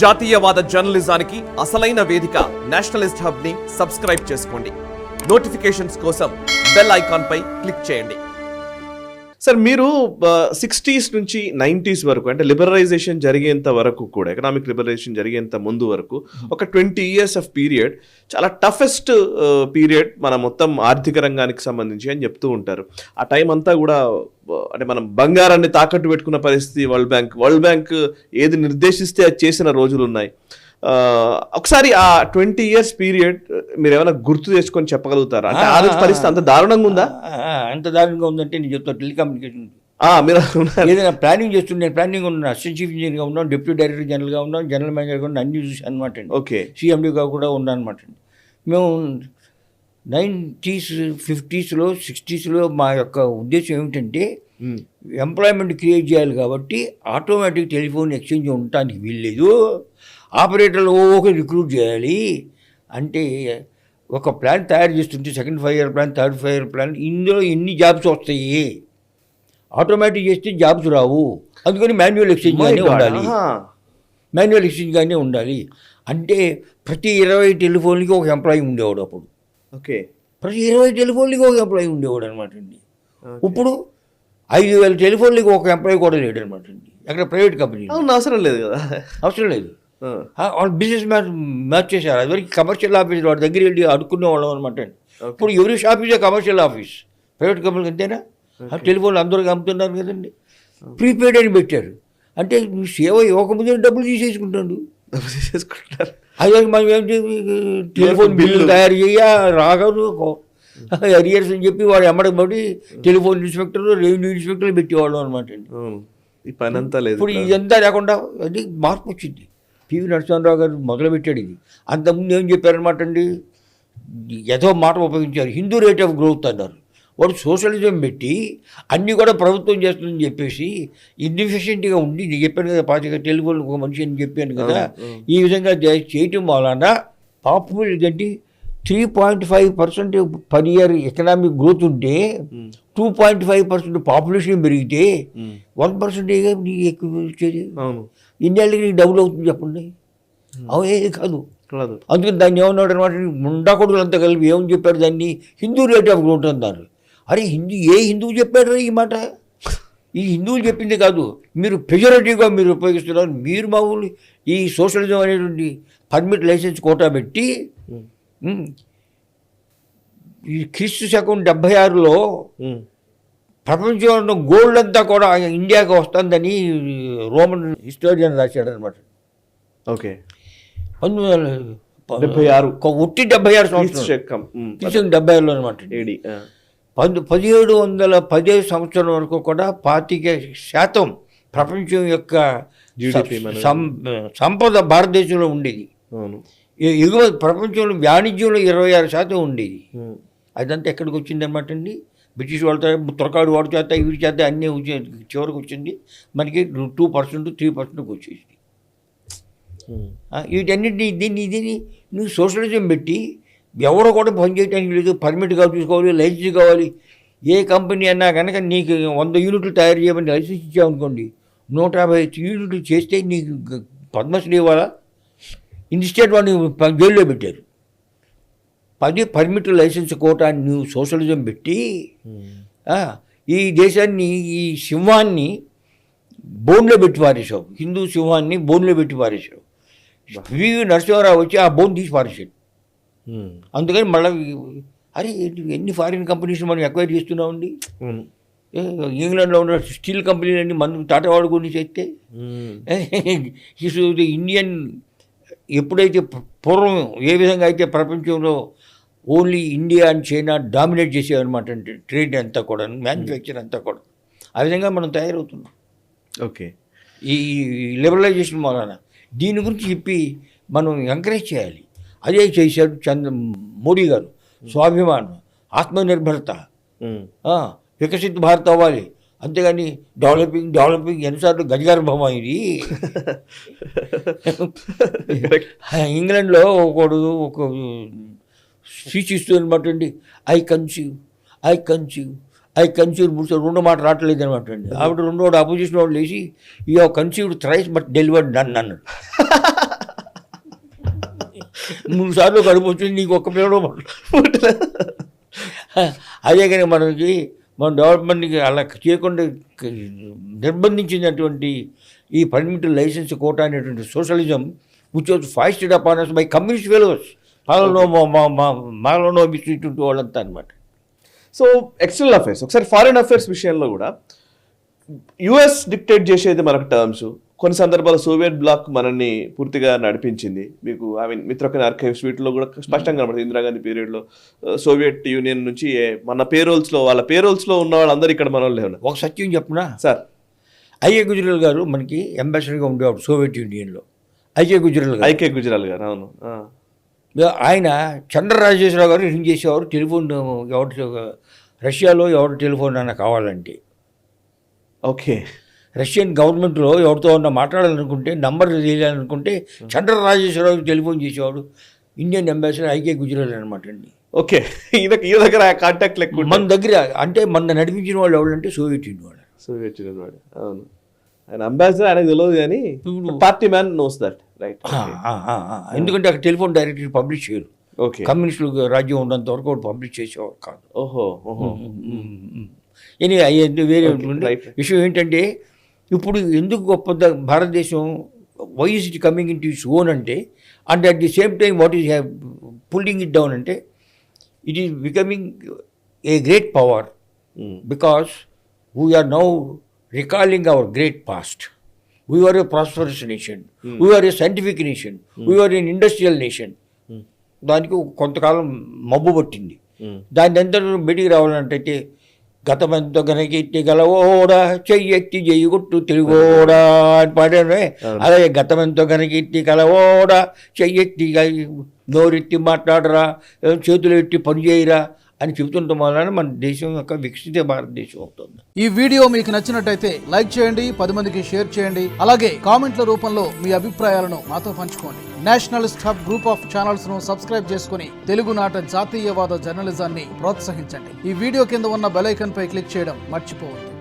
జాతీయవాద జర్నలిజానికి అసలైన వేదిక నేషనలిస్ట్ హబ్ ని సబ్స్క్రైబ్ చేసుకోండి. నోటిఫికేషన్స్ కోసం బెల్ ఐకాన్ పై క్లిక్ చేయండి. సార్, మీరు 60s నుంచి 90s వరకు, అంటే లిబరలైజేషన్ జరిగేంత వరకు కూడా, ఎకనామిక్ లిబరలైజేషన్ జరిగేంత ముందు వరకు ఒక 20 years ఆఫ్ పీరియడ్ చాలా టఫెస్ట్ పీరియడ్ మన మొత్తం ఆర్థిక రంగానికి సంబంధించి అని చెప్తూ ఉంటారు. ఆ టైం అంతా కూడా అంటే మనం బంగారాన్ని తాకట్టు పెట్టుకున్న పరిస్థితి. వరల్డ్ బ్యాంక్ ఏది నిర్దేశిస్తే అది చేసిన రోజులు ఉన్నాయి. ఒకసారి ఆ 20 years పీరియడ్ మీరు ఏమైనా గుర్తు చేసుకొని చెప్పగలుగుతారా? అంటే ఆ రోజు పరిస్థితి అంత దారుణంగా ఉందా? అంత దారుణంగా ఉందంటే నేను చెప్తాను. టెలికమ్యూనికేషన్ మీరు ఏదైనా ప్లానింగ్ చేస్తుంటే నేను ప్లానింగ్ ఉన్నాను, అసిస్టెంట్ చీఫ్ ఇంజనీర్గా ఉన్నాను, డిప్యూటీ డైరెక్టర్ జనరల్గా ఉన్నాను, జనరల్ మేనేజర్గా ఉన్నాను, అన్ని చూసాను అనమాట అండి. ఓకే, సిఎండీగా కూడా ఉన్నాను అనమాట అండి. మేము 90s, 50s, 60s మా యొక్క ఉద్దేశం ఏమిటంటే ఎంప్లాయ్మెంట్ క్రియేట్ చేయాలి కాబట్టి ఆటోమేటిక్ టెలిఫోన్ ఎక్స్చేంజ్ ఉండటానికి వీల్లేదు, ఆపరేటర్లు ఓకే రిక్రూట్ చేయాలి అంటే ఒక ప్లాన్ తయారు చేస్తుంటే second 5 year plan, third 5 year plan, ఇందులో ఎన్ని జాబ్స్ వస్తాయి, ఆటోమేటిక్ చేస్తే జాబ్స్ రావు. అందుకని మాన్యువల్ ఎక్స్చేంజ్ గానే ఉండాలి, మాన్యువల్ ఎక్స్చేంజ్ గానే ఉండాలి. అంటే ప్రతి 20 టెలిఫోన్లకి ఒక ఎంప్లాయీ ఉండేవాడు అప్పుడు. ఓకే, ప్రతి 20 టెలిఫోన్లకి ఒక ఎంప్లాయీ ఉండేవాడు అనమాట అండి. ఇప్పుడు 5,000 టెలిఫోన్లకి ఒక ఎంప్లాయీ కూడా లేడు అనమాట అండి. అక్కడ ప్రైవేట్ కంపెనీ అవసరం లేదు కదా, అవసరం లేదు. వాళ్ళు బిజినెస్ మ్యాచ్ చేశారు. అది వరకు కమర్షియల్ ఆఫీస్ వాడి దగ్గర వెళ్ళి అడుక్కునే వాళ్ళం అనమాట అండి. ఇప్పుడు ఎవరి షాప్ ఇదే కమర్షియల్ ఆఫీస్, ప్రైవేట్ కంపెనీకి అంతేనా? టెలిఫోన్లు అందరూ అమ్ముతున్నారు కదండి. ప్రీపెయిడ్ అని పెట్టారు అంటే నువ్వు సేవ ఇవ్వకముందే డబ్బులు తీసేసుకుంటాడు. అది మనం ఏంటి టెలిఫోన్ బిల్లు తయారు చేయ రాగదు అరియర్స్ అని చెప్పి వాడు ఎమ్మడం పడి టెలిఫోన్ ఇన్స్పెక్టర్, రెవెన్యూ ఇన్స్పెక్టర్లు పెట్టేవాళ్ళం అనమాట అండి. ఈ పని అంతా లేదు. ఇప్పుడు ఇదంతా లేకుండా అది మార్పు వచ్చింది. పివి నరసింహారావు గారు మొదలుపెట్టాడు ఇది. అంతకుముందు ఏం చెప్పారనమాట అండి, ఏదో మాట ఉపయోగించారు, హిందూ రేట్ ఆఫ్ గ్రోత్ అన్నారు. వాడు సోషలిజం పెట్టి అన్నీ కూడా ప్రభుత్వం చేస్తుందని చెప్పేసి ఇన్ఎఫిషియెంట్గా ఉండి, నేను చెప్పాను కదా 25 టెలిఫోన్ ఒక మనిషి అని చెప్పాను కదా, ఈ విధంగా చేయటం వలన పాపులేషన్ అంటే 3.5% పర్ ఇయర్ ఎకనామిక్ గ్రోత్ ఉంటే 2.5% పాపులేషన్ పెరిగితే 1% నీకు ఎక్కువ వచ్చేది. ఇండియాకి నీకు డబుల్ అవుతుంది చెప్పండి. అవే కాదు. అందుకని దాన్ని ఏమన్నాడు అనమాట, ముండా కొడుకులు అంతా కలిపి ఏమని చెప్పారు, దాన్ని హిందూ రేట్ ఆఫ్ గ్రోత్ అన్నారు. అరే ఏ హిందువు చెప్పారు ఈ మాట? ఈ హిందువులు చెప్పింది కాదు, మీరు పెజరేటివ్గా మీరు ఉపయోగిస్తున్నారు. మీరు మామూలు ఈ సోషలిజం అనేటువంటి పర్మిట్ లైసెన్స్ కోటా పెట్టి ఈ క్రీస్తు శకం 76లో ప్రపంచంలో ఉన్న గోల్డ్ అంతా కూడా ఇండియాకి వస్తుందని రోమన్ హిస్టోరియన్ రాశాడు అనమాట. ఓకే, 1976 ఒట్టి 76 సంవత్సరం 76లో అనమాట. 1715 సంవత్సరం వరకు కూడా 25% ప్రపంచం యొక్క సంపద భారతదేశంలో ఉండేది. ఎగుమతి ప్రపంచంలో వాణిజ్యంలో 26% ఉండేది. అదంతా ఎక్కడికి వచ్చింది అనమాట అండి, బ్రిటిష్ వాళ్ళతో తురకాడు వాడు చేత వీడి చేత అన్నీ చివరికి వచ్చింది. మనకి 2%, 3%కి వచ్చేసింది. వీటన్నిటిని దీన్ని నువ్వు సోషలిజం పెట్టి ఎవరో కూడా పని చేయడానికి లేదు, పర్మిట్ చూసుకోవాలి, లైసెన్స్ కావాలి. ఏ కంపెనీ అన్నా కనుక నీకు 100 యూనిట్లు తయారు చేయమని లైసెన్స్ ఇచ్చామనుకోండి, 150 యూనిట్లు చేస్తే నీకు పద్మశ్రీ ఇవ్వాలా? ఇన్స్టేట్ వాడిని జైల్లో పెట్టారు. 10 పర్మిట్ లైసెన్స్ కోటా నువ్వు సోషలిజం పెట్టి ఈ దేశాన్ని, ఈ సింహాన్ని బోన్లో పెట్టి పారేసావు, హిందూ సింహాన్ని బోన్లో పెట్టి పారేసావు. పివి నరసింహారావు వచ్చి ఆ బోన్ తీసి పారేసాడు. అందుకని మళ్ళీ అరే ఎన్ని ఫారిన్ కంపెనీస్ మనం ఎక్వైర్ చేస్తున్నామండి. ఇంగ్లాండ్లో ఉన్న స్టీల్ కంపెనీలన్నీ మనం టాటా వాడు కొన్ని చేస్తే ఇండియన్ ఎప్పుడైతే పూర్వం ఏ విధంగా అయితే ప్రపంచంలో only India and China dominate చేసేవన్నమాట అంటే ట్రేడ్ అంతా కూడా, మ్యానుఫ్యాక్చర్ అంతా కూడా, ఆ విధంగా మనం తయారవుతున్నాం. ఓకే, ఈ లిబరలైజేషన్ వలన దీని గురించి చెప్పి మనం ఎంకరేజ్ చేయాలి. అదే చేశాడు మోడీ గారు. స్వాభిమానం, ఆత్మనిర్భరత, వికసిత్ భారత్ అవ్వాలి, అంతేగాని డెవలపింగ్ ఎన్నిసార్లు గజగర్భమా ఇది. ఇంగ్లాండ్లో ఒక స్పీచ్ ఇస్తూ అనమాట అండి, ఐ కన్సీవ్ రెండో మాట రావట్లేదు అనమాట అండి. ఆవిడ రెండో అపోజిషన్ వాళ్ళు లేచి you have conceived thrice but delivered none అన్నాడు. 3 సార్లు కడుపు వచ్చింది, నీకు ఒక్క పిల్లడు అదే కానీ మనకి మన డెవలప్మెంట్కి అలా చేయకుండా నిర్బంధించినటువంటి ఈ పర్మిటెడ్ లైసెన్స్ కోటా అనేటువంటి socialism which was foisted upon us by communist fellows, మాలో మిస్ట్రీట్ వాళ్ళంతా అనమాట. సో ఎక్స్టర్నల్ అఫైర్స్, ఒకసారి ఫారిన్ అఫైర్స్ విషయంలో కూడా యుఎస్ డిక్టేట్ చేసేది మనకు టర్మ్స్. కొన్ని సందర్భాల్లో సోవియట్ బ్లాక్ మనల్ని పూర్తిగా నడిపించింది. మీకు ఐ మీన్ మిత్రకన్ ఆర్కైవ్స్ వీటిలో కూడా స్పష్టంగా కనబడుతుంది. ఇందిరాగాంధీ పీరియడ్లో సోవియట్ యూనియన్ నుంచి మన పేరోల్స్లో వాళ్ళ పేరోల్స్లో ఉన్న వాళ్ళందరూ ఇక్కడ మన వాళ్ళు లేవు. ఒక సత్యం చెప్పనా సార్, ఐఏ గుజరాల్ గారు మనకి అంబాసిడర్గా ఉండేవాడు సోవియట్ యూనియన్లో. ఐకే గుజరాల్ గారు, అవును. ఆయన చంద్రరాజేశ్వరరావు గారు రింగ్ చేసేవారు టెలిఫోన్, రష్యాలో ఎవరు టెలిఫోన్ అన్న కావాలంటే. ఓకే. రష్యన్ గవర్నమెంట్లో ఎవరితో ఉన్న మాట్లాడాలనుకుంటే, నంబర్ తెలియాలనుకుంటే చంద్రరాజేశ్వరరావుకి టెలిఫోన్ చేసేవాడు ఇండియన్ అంబాసిడర్ ఐకే గుజరాల్ అనమాట అండి. ఓకే, ఈ దగ్గర కాంటాక్ట్ లెక్క మన దగ్గర అంటే మన నడిపించిన వాళ్ళు ఎవరంటే సోవియట్ యూనియన్ వాడు. సోవియట్ యూనియన్ వాడు, అవును. ఆయన అంబాసిడర్ ఆయనకు తెలియదు కానీ party man knows that, right? ఎందుకంటే అక్కడ టెలిఫోన్ డైరెక్టరీ పబ్లిష్ చేయరు. ఓకే. కమ్యూనిస్టులు రాజ్యం ఉన్నంత వరకు వాడు పబ్లిష్ చేసేవాడు కాదు. ఓహో. వేరే విషయం ఏంటంటే, ఇప్పుడు ఎందుకు గొప్ప భారతదేశం why is it coming into its own అంటే, and at the same time what is pulling it down అంటే, it is becoming a great power because we are now recalling our great past. We were a prosperous nation. We were a scientific nation. We were an industrial nation. దానికి కొంతకాలం మబ్బు పట్టింది. దాన్ని ఎంత బయటికి రావాలంటే, గతమెంతో గనకెట్టి గలవోడా చెయ్యెత్తి చెయ్యగొట్టు తెలుగోడా అని పాడానే. అలాగే గతమెంతో గనకెట్టి గలవోడా చెయ్యెత్తి నోరెత్తి మాట్లాడరా, చేతులు ఎత్తి పని చేయరా అని చెబుతుండటం వలన మన దేశం యొక్క వికసిత భారతదేశం అవుతుంది. ఈ వీడియో మీకు నచ్చినట్టయితే లైక్ చేయండి, 10 మందికి షేర్ చేయండి. అలాగే కామెంట్ల రూపంలో మీ అభిప్రాయాలను మాతో పంచుకోండి. Nationalist hub group of channels ను సబ్స్క్రైబ్ చేసుకుని తెలుగునాట జాతీయవాద జర్నలిజాన్ని ప్రోత్సహించండి. ఈ వీడియో కింద ఉన్న బెల్ ఐకాన్ పై క్లిక్ చేయడం మర్చిపోవద్దు.